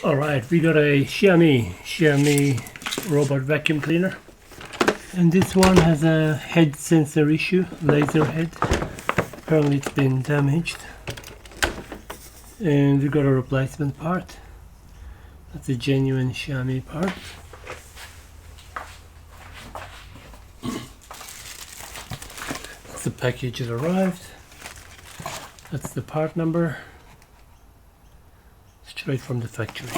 Alright, we got a XIAOMI robot vacuum cleaner, and this one has a head sensor issue, laser head. Apparently it's been damaged, and we got a replacement part. That's a genuine XIAOMI part. That's the package that arrived. That's the part number, straight from the factory.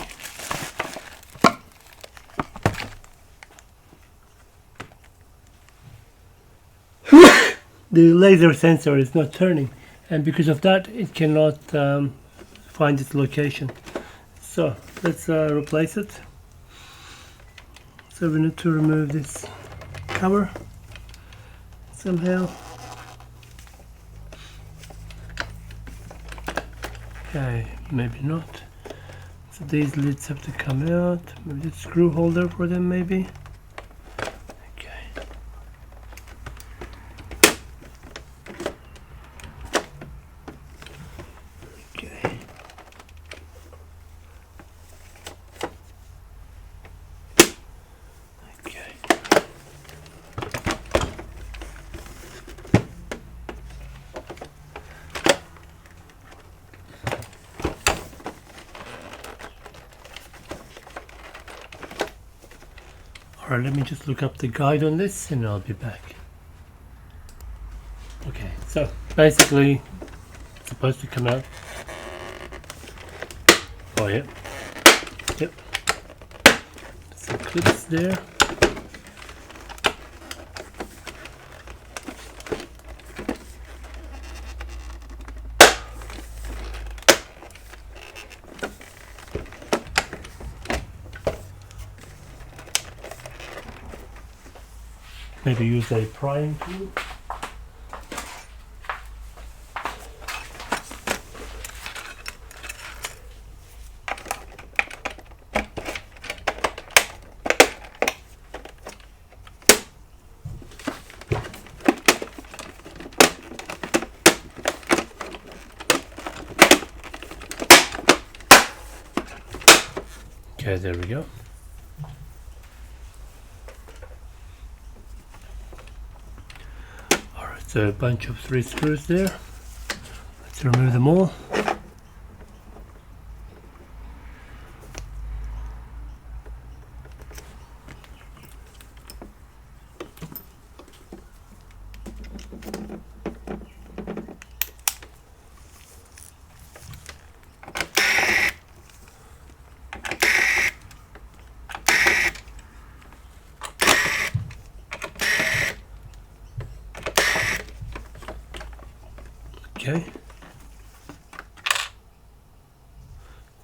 The laser sensor is not turning, and because of that it cannot find its location. So let's replace it. So we need to remove this cover somehow. Okay, maybe not. So these lids have to come out. Maybe a screw holder for them, maybe. Okay. Okay. Okay. Alright, let me just look up the guide on this and I'll be back. Okay, so basically it's supposed to come out. Oh yeah. Yep. Some clips there. Maybe use a prying tool. Okay, there we go. So a bunch of 3 screws there. Let's remove them all. Okay,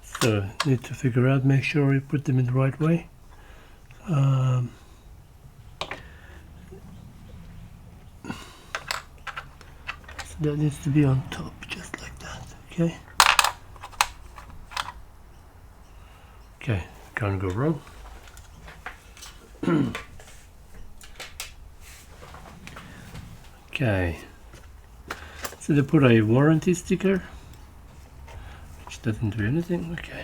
so need to figure out, make sure we put them in the right way. So that needs to be on top, just like that. Okay. Okay, can't go wrong. Okay. So they put a warranty sticker, which doesn't do anything. Okay.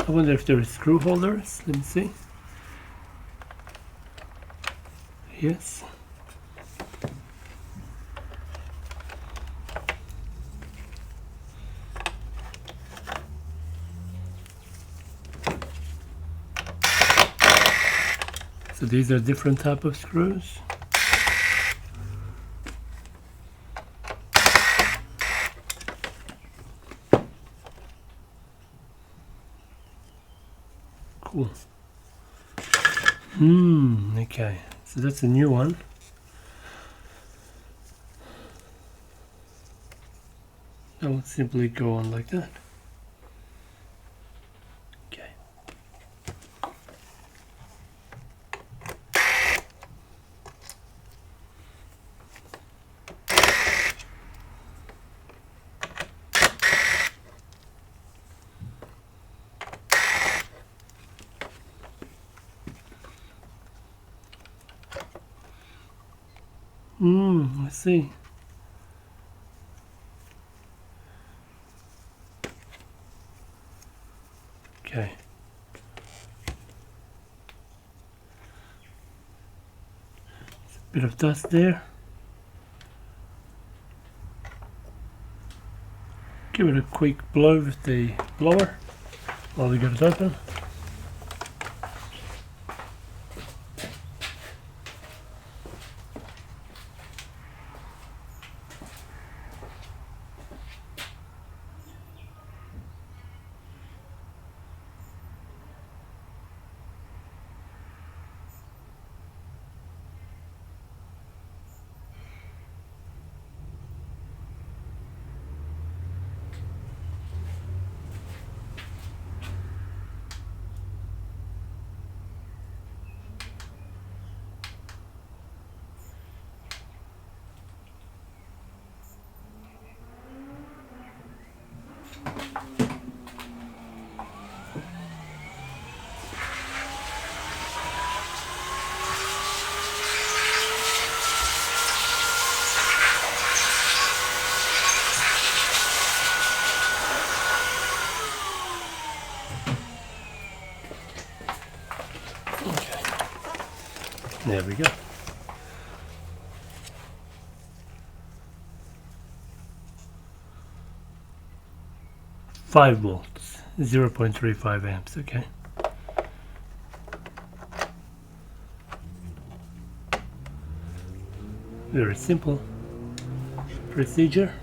I wonder if there are screw holders. Let me see. Yes. So these are different type of screws. Cool. Okay, so that's a new one. That would simply go on like that. Okay. I see. Okay. Bit of dust there. Give it a quick blow with the blower while we get it open. There we go. $5 volts, 0.35 amps, okay. Very simple procedure.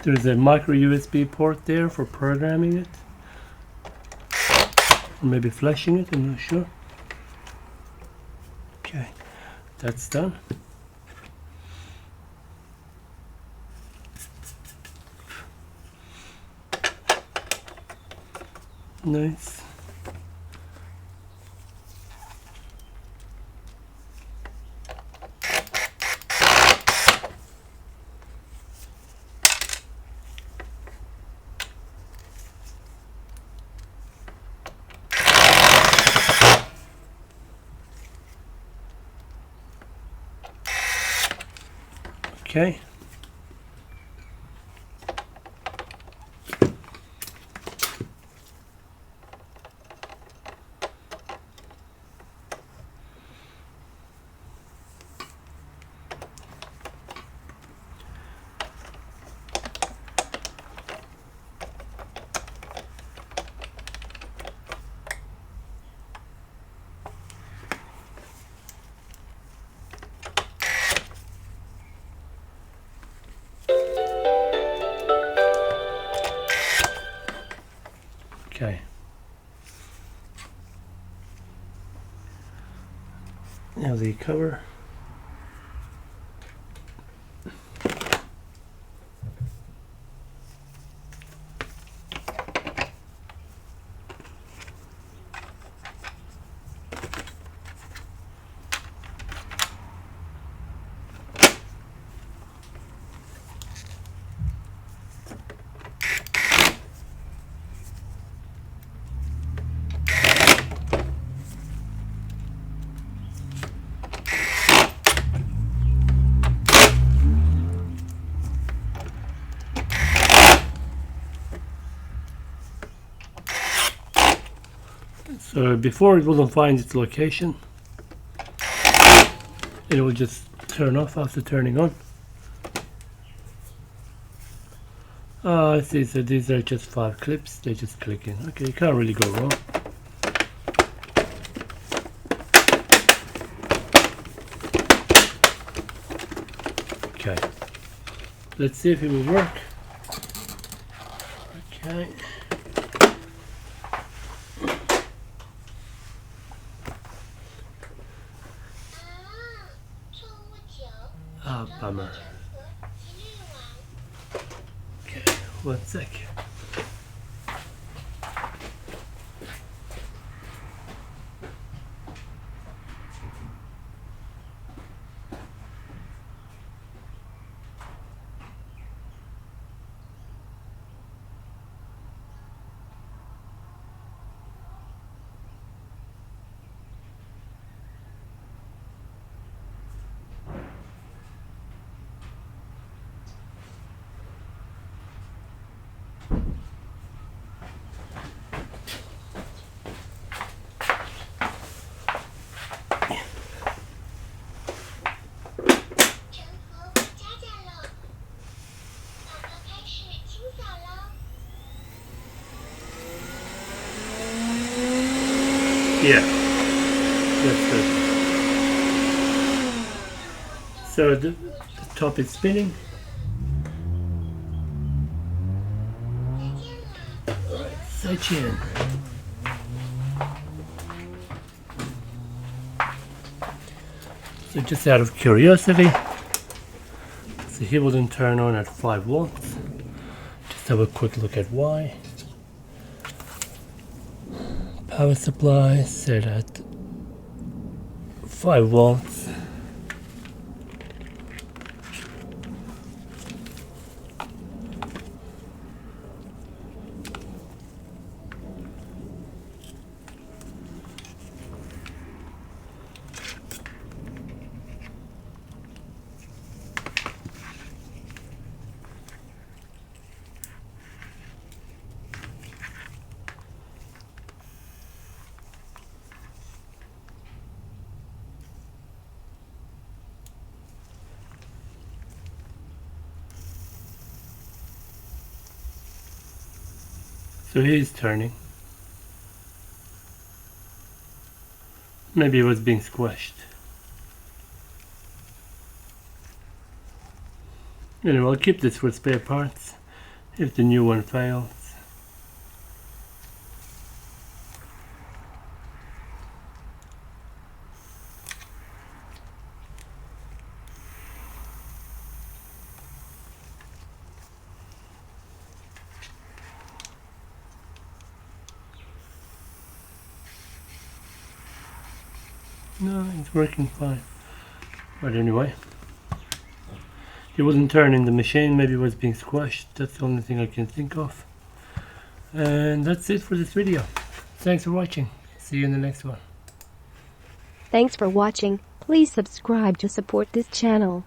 There's a micro USB port there for programming it, or maybe flashing it, I'm not sure. Okay, that's done. Nice. Okay. Okay. Now the cover. So before it wouldn't find its location, it will just turn off after turning on. I see, so these are just 5 clips, they just click in. Okay, you can't really go wrong. Okay, let's see if it will work. Okay. Ah, bummer. Okay, 1 sec. Yeah, that's good. So the top is spinning. Switch in. So just out of curiosity, so he wouldn't turn on at 5 volts. Just have a quick look at why. Power supply set at 5 volts. So he's turning. Maybe it was being squashed. Anyway, I'll keep this for spare parts if the new one fails. No, it's working fine. But anyway, it wasn't turning the machine, maybe it was being squashed. That's the only thing I can think of. And that's it for this video. Thanks for watching. See you in the next one. Thanks for watching. Please subscribe to support this channel.